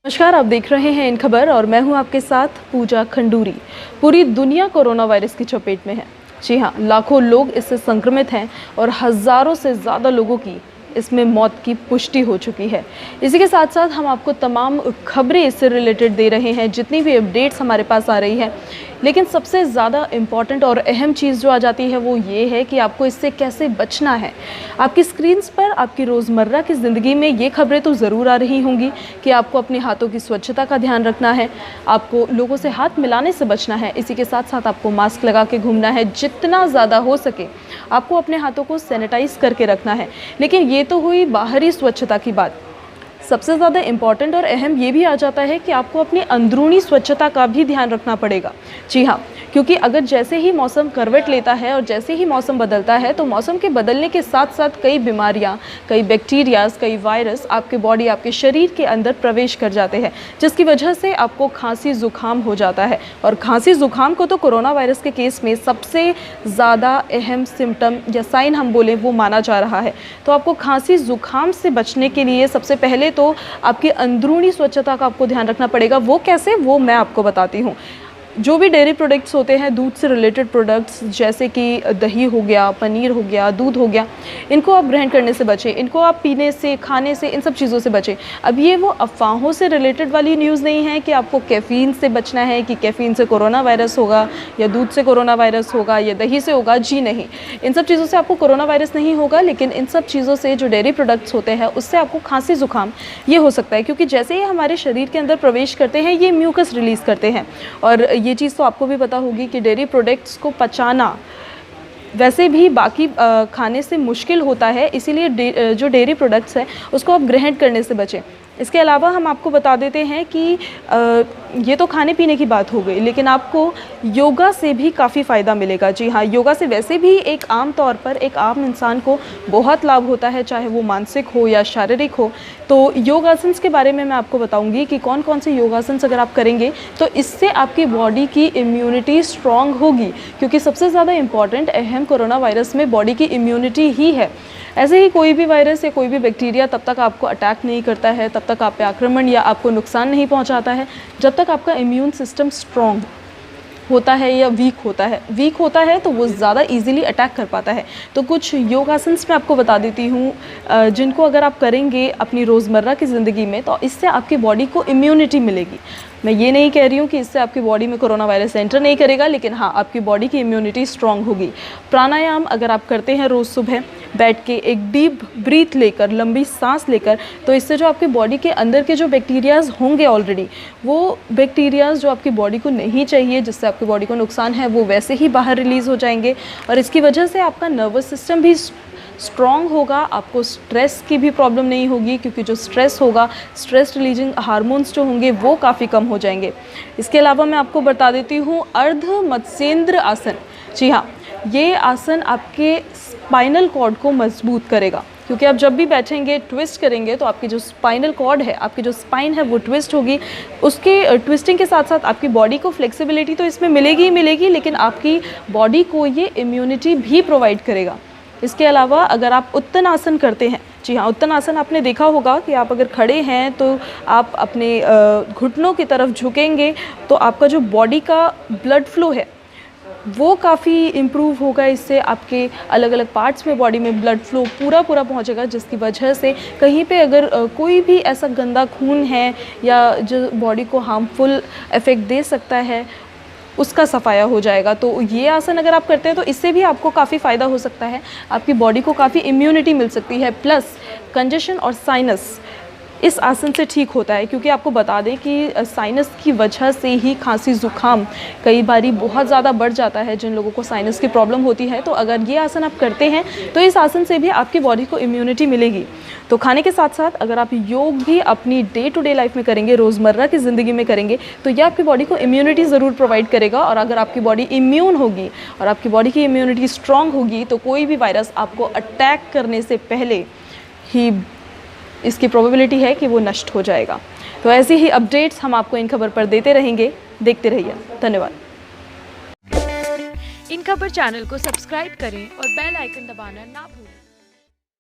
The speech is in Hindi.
नमस्कार, आप देख रहे हैं इन खबर और मैं हूं आपके साथ पूजा खंडूरी। पूरी दुनिया कोरोना वायरस की चपेट में है। जी हां, लाखों लोग इससे संक्रमित हैं और हज़ारों से ज़्यादा लोगों की इसमें मौत की पुष्टि हो चुकी है। इसी के साथ साथ हम आपको तमाम खबरें इससे रिलेटेड दे रहे हैं, जितनी भी अपडेट्स हमारे पास आ रही है। लेकिन सबसे ज़्यादा इम्पॉर्टेंट और अहम चीज़ जो आ जाती है वो ये है कि आपको इससे कैसे बचना है। आपकी स्क्रीन्स पर आपकी रोज़मर्रा की ज़िंदगी में ये खबरें तो ज़रूर आ रही होंगी कि आपको अपने हाथों की स्वच्छता का ध्यान रखना है, आपको लोगों से हाथ मिलाने से बचना है, इसी के साथ साथ आपको मास्क लगा के घूमना है, जितना ज़्यादा हो सके आपको अपने हाथों को सैनिटाइज करके रखना है। लेकिन ये तो हुई बाहरी स्वच्छता की बात। सबसे ज़्यादा इम्पॉर्टेंट और अहम ये भी आ जाता है कि आपको अपनी अंदरूनी स्वच्छता का भी ध्यान रखना पड़ेगा। जी हाँ, क्योंकि अगर जैसे ही मौसम करवट लेता है और जैसे ही मौसम बदलता है तो मौसम के बदलने के साथ साथ कई बीमारियाँ, कई बैक्टीरियाज, कई वायरस आपके बॉडी, आपके शरीर के अंदर प्रवेश कर जाते हैं, जिसकी वजह से आपको खांसी ज़ुकाम हो जाता है। और खांसी ज़ुकाम को तो कोरोना वायरस के केस में सबसे ज़्यादा अहम सिम्टम या साइन हम बोलें वो माना जा रहा है। तो आपको खांसी ज़ुकाम से बचने के लिए सबसे पहले तो आपकी अंदरूनी स्वच्छता का आपको ध्यान रखना पड़ेगा। वो कैसे, वो मैं आपको बताती हूँ। जो भी डेयरी प्रोडक्ट्स होते हैं, दूध से रिलेटेड प्रोडक्ट्स जैसे कि दही हो गया, पनीर हो गया, दूध हो गया, इनको आप ग्रहण करने से बचें, इनको आप पीने से, खाने से, इन सब चीज़ों से बचें। अब ये वो अफवाहों से रिलेटेड वाली न्यूज़ नहीं है कि आपको कैफ़ीन से बचना है, कि कैफ़ीन से कोरोना वायरस होगा या दूध से कोरोना वायरस होगा या दही से होगा। जी नहीं, इन सब चीज़ों से आपको कोरोना वायरस नहीं होगा, लेकिन इन सब चीज़ों से जो डेयरी प्रोडक्ट्स होते हैं उससे आपको खांसी ज़ुकाम ये हो सकता है, क्योंकि जैसे ही हमारे शरीर के अंदर प्रवेश करते हैं ये म्यूकस रिलीज़ करते हैं। और ये चीज़ तो आपको भी पता होगी कि डेयरी प्रोडक्ट्स को पचाना वैसे भी बाकी खाने से मुश्किल होता है, इसीलिए जो डेयरी प्रोडक्ट्स हैं उसको आप ग्रहण करने से बचें। इसके अलावा हम आपको बता देते हैं कि ये तो खाने पीने की बात हो गई, लेकिन आपको योगा से भी काफ़ी फ़ायदा मिलेगा। जी हाँ, योगा से वैसे भी एक आम तौर पर एक आम इंसान को बहुत लाभ होता है, चाहे वो मानसिक हो या शारीरिक हो। तो योगासन्स के बारे में मैं आपको बताऊंगी कि कौन कौन से योगासन्स अगर आप करेंगे तो इससे आपकी बॉडी की इम्यूनिटी स्ट्रॉन्ग होगी, क्योंकि सबसे ज़्यादा इम्पॉर्टेंट अहम कोरोना वायरस में बॉडी की इम्यूनिटी ही है। ऐसे ही कोई भी वायरस या कोई भी बैक्टीरिया तब तक आपको अटैक नहीं करता है, तब तक आप पे आक्रमण या आपको नुकसान नहीं पहुंचाता है, जब तक आपका इम्यून सिस्टम स्ट्रॉन्ग होता है या वीक होता है तो वो ज़्यादा इजीली अटैक कर पाता है। तो कुछ योगासन्स मैं आपको बता देती हूँ, जिनको अगर आप करेंगे अपनी रोज़मर्रा की ज़िंदगी में तो इससे आपकी बॉडी को इम्यूनिटी मिलेगी। मैं ये नहीं कह रही हूँ कि इससे आपकी बॉडी में कोरोना वायरस एंटर नहीं करेगा, लेकिन हाँ, आपकी बॉडी की इम्यूनिटी स्ट्रॉन्ग होगी। प्राणायाम अगर आप करते हैं रोज़ सुबह बैठ के एक डीप ब्रीथ लेकर, लंबी सांस लेकर, तो इससे जो आपकी बॉडी के अंदर के जो बैक्टीरियाज़ होंगे ऑलरेडी, वो बैक्टीरियाज़ जो आपकी बॉडी को नहीं चाहिए, जिससे आपकी बॉडी को नुकसान है, वो वैसे ही बाहर रिलीज़ हो जाएंगे। और इसकी वजह से आपका नर्वस सिस्टम भी स्ट्रॉन्ग होगा, आपको स्ट्रेस की भी प्रॉब्लम नहीं होगी, क्योंकि जो स्ट्रेस होगा, स्ट्रेस रिलीजिंग हार्मोन्स जो होंगे वो काफ़ी कम हो जाएंगे। इसके अलावा मैं आपको बता देती हूँ अर्ध मत्स्येंद्र आसन। जी हाँ, ये आसन आपके स्पाइनल कॉर्ड को मजबूत करेगा, क्योंकि आप जब भी बैठेंगे, ट्विस्ट करेंगे तो आपकी जो स्पाइनल कॉर्ड है, आपकी जो स्पाइन है वो ट्विस्ट होगी। उसके ट्विस्टिंग के साथ साथ आपकी बॉडी को फ्लेक्सिबिलिटी तो इसमें मिलेगी ही मिलेगी, लेकिन आपकी बॉडी को ये इम्यूनिटी भी प्रोवाइड करेगा। इसके अलावा अगर आप उत्तन आसन करते हैं, जी हाँ, उत्तन आसन आपने देखा होगा कि आप अगर खड़े हैं तो आप अपने घुटनों की तरफ झुकेंगे तो आपका जो बॉडी का ब्लड फ्लो है वो काफ़ी इम्प्रूव होगा। इससे आपके अलग अलग पार्ट्स में बॉडी में ब्लड फ्लो पूरा पहुंचेगा, जिसकी वजह से कहीं पे अगर कोई भी ऐसा गंदा खून है या जो बॉडी को हार्मफुल इफ़ेक्ट दे सकता है उसका सफाया हो जाएगा। तो ये आसन अगर आप करते हैं तो इससे भी आपको काफ़ी फ़ायदा हो सकता है, आपकी बॉडी को काफ़ी इम्यूनिटी मिल सकती है। प्लस कंजेशन और साइनस इस आसन से ठीक होता है, क्योंकि आपको बता दें कि साइनस की वजह से ही खांसी ज़ुकाम कई बारी बहुत ज़्यादा बढ़ जाता है। जिन लोगों को साइनस की प्रॉब्लम होती है, तो अगर ये आसन आप करते हैं तो इस आसन से भी आपकी बॉडी को इम्यूनिटी मिलेगी। तो खाने के साथ साथ अगर आप योग भी अपनी डे टू डे लाइफ में करेंगे, रोज़मर्रा की ज़िंदगी में करेंगे, तो ये आपकी बॉडी को इम्यूनिटी ज़रूर प्रोवाइड करेगा। और अगर आपकी बॉडी इम्यून होगी और आपकी बॉडी की इम्यूनिटी स्ट्रॉन्ग होगी तो कोई भी वायरस आपको अटैक करने से पहले ही इसकी प्रोबेबिलिटी है कि वो नष्ट हो जाएगा। तो ऐसी ही अपडेट्स हम आपको इन खबर पर देते रहेंगे, देखते रहिए। धन्यवाद। इन खबर चैनल को सब्सक्राइब करें और बेल आइकन दबाना ना भूलें।